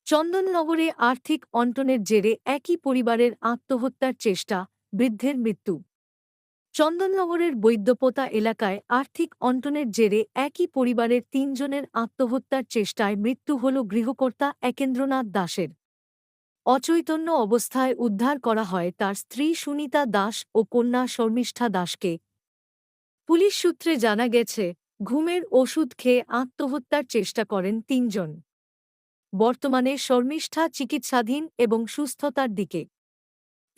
চন্দননগরে আর্থিক অনটনের জেরে একই পরিবারের আত্মহত্যার চেষ্টা, বৃদ্ধের মৃত্যু। চন্দননগরের বৈদ্যপোতা এলাকায় আর্থিক অনটনের জেরে একই পরিবারের তিনজনের আত্মহত্যার চেষ্টায় মৃত্যু হল গৃহকর্তা একেন্দ্রনাথ দাসের। অচৈতন্য অবস্থায় উদ্ধার করা হয় তার স্ত্রী সুনিতা দাস ও কন্যা শর্মিষ্ঠা দাসকে। পুলিশ সূত্রে জানা গেছে, ঘুমের ওষুধ খেয়ে আত্মহত্যার চেষ্টা করেন তিনজন। বর্তমানে শর্মিষ্ঠা চিকিৎসাধীন এবং সুস্থতার দিকে।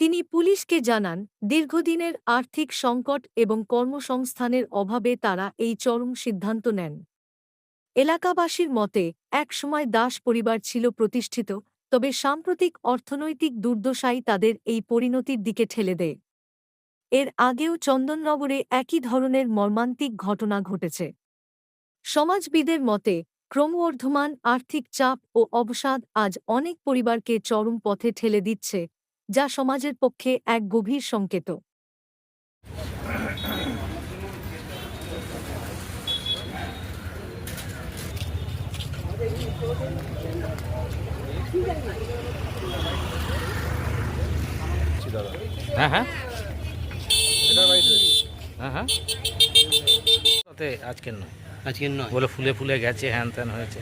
তিনি পুলিশকে জানান, দীর্ঘদিনের আর্থিক সংকট এবং কর্মসংস্থানের অভাবে তারা এই চরম সিদ্ধান্ত নেন। এলাকাবাসীর মতে, একসময় দাস পরিবার ছিল প্রতিষ্ঠিত, তবে সাম্প্রতিক অর্থনৈতিক দুর্দশাই তাদের এই পরিণতির দিকে ঠেলে দেয়। এর আগেও চন্দননগরে একই ধরনের মর্মান্তিক ঘটনা ঘটেছে। সমাজবিদের মতে, ক্রমবর্ধমান আর্থিক চাপ ও অবসাদ আজ অনেক পরিবারকে চরম পথে ঠেলে দিচ্ছে, যা সমাজের পক্ষে এক গভীর সংকেত। হ্যাঁ হ্যাঁ হ্যাঁ হ্যাঁ আজকের নয় বলে ফুলে ফুলে গেছে, হ্যান ত্যান হয়েছে।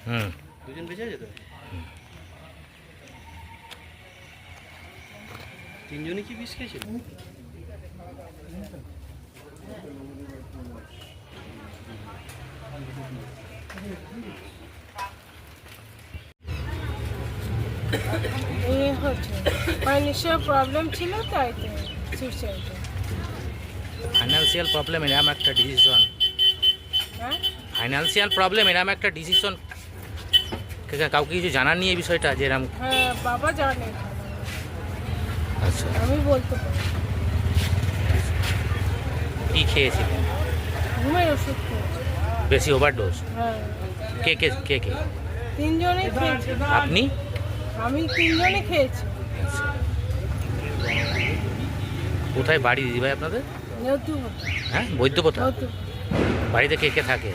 হুম, দুজন বেঁচে আছে তো? তিনজনই কি বিষ খেয়েছিল? ফাইন্যান্সিয়াল প্রবলেম ছিল তাই তো সুইসাইড। ফাইন্যান্সিয়াল প্রবলেম এরকম একটা ডিসিশন, হ্যাঁ ফাইন্যান্সিয়াল প্রবলেম এরকম একটা ডিসিশন কাউকে কিছু জানার নিয়ে এই বিষয়টা যে এরকম? হ্যাঁ, বাবা জানে। আচ্ছা, আমি বলতে পারি। কী খেয়েছিলেন? ঘুমের ওষুধ খেয়েছি। বেশি ওভারডোজ? হ্যাঁ, কে কে কে কে? তিনজনেই খেয়েছি। আপনি? আমি তিনজনই খেয়েছি। আচ্ছা, কোথায় বাড়ি দিদিভাই আপনাদের? নতুন হ্যাঁ, বৈদ্যপোতা। নতুন বাড়িতে কে কে থাকে?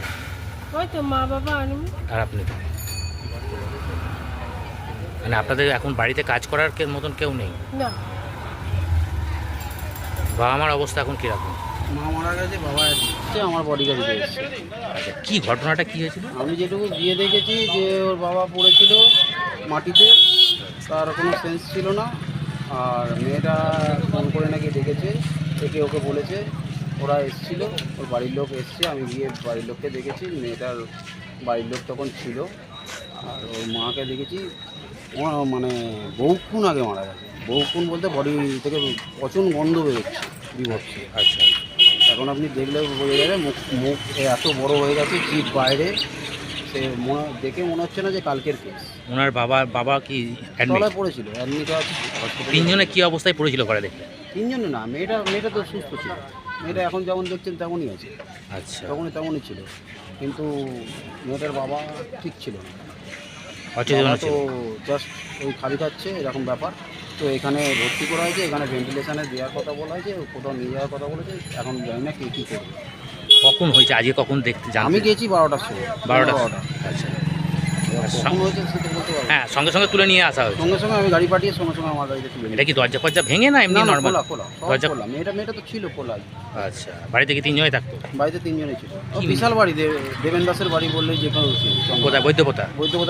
ওই তো মা বাবা আর আমি। আর আপনি? মানে আপনাদের এখন বাড়িতে কাজ করার মতন কেউ নেই? না। বাবা মার অবস্থা এখন কীরকম? মা মারা গেছে, বাবা আমার বডি গাড়ি এসেছে। আচ্ছা, কী ঘটনাটা কী হয়েছিল? আমি যেটুকু গিয়ে দেখেছি যে ওর বাবা পড়েছিল মাটিতে, তার কোনো সেন্স ছিল না। আর মেয়েটা ফোন করে নাকি ডেকেছে, ডেকে ওকে বলেছে, ওরা এসেছিলো, ওর বাড়ির লোক এসছে। আমি গিয়ে বাড়ির লোককে দেখেছি, মেয়েটার বাড়ির লোক তখন ছিল। আর ওর মাকে দেখেছি, ও মানে বহুক্ষণ আগে মারা গেছে। বহুক্ষণ বলতে বডি থেকে প্রচুর গন্ধ বেরোচ্ছে, বিভৎস। আচ্ছা, এখন আপনি দেখলে বোঝা যাবে, মুখ মুখ এত বড় হয়ে গেছে, জিভ বাইরে। সে দেখে মনে হচ্ছে না যে কালকের কেস। ওনার বাবা কি তলায় পড়েছিল, অ্যাডমিট আছে হসপিটালে। তিনজনে কি অবস্থায় পড়েছিল ঘরে দেখলে? তিনজনে না, মেয়েটা তো সুস্থ ছিল। মেয়েটা এখন যেমন দেখছেন তেমনই আছে। আচ্ছা, তেমনই ছিল, কিন্তু মেয়েটার বাবা ঠিক ছিল না। অচেতন বাবা ছিল। তো জাস্ট ওই খালি খাচ্ছে, এরকম ব্যাপার। তো এখানে ভর্তি করা হয়েছে, এখানে ভেন্টিলেশনে দেওয়ার কথা বলা হয়েছে, কোথাও নিয়ে যাওয়ার কথা বলেছে। এখন জানি না কে কী করবে। কখন হয়েছে আজকে, কখন দেখতে জানতে? আমি গেছি 12টার সময়। 12টা? আচ্ছা, কখন হয়েছে সেটা বলতে পারবো না। হ্যাঁ, সঙ্গে সঙ্গে তুলে নিয়ে আসা হয়েছে? সঙ্গে সঙ্গে আমি গাড়ি পাঠিয়ে সঙ্গে সঙ্গে আমার গাড়িতে তুলে এটা কি দরজা ফরজা ভেঙে না এমনি নর্মাল? খোলা দরজা খোলা। মেয়েটা তো ছিল খোলা। আচ্ছা, বাড়িতে কি তিনজনই থাকতো? বাড়িতে তিনজনই ছিল। বিশাল বাড়ি, দেবেন দাসের বাড়ি বললেই যে কোনো ছিল। কোথায়? বৈদ্যপোতা? বৈদ্যপোতা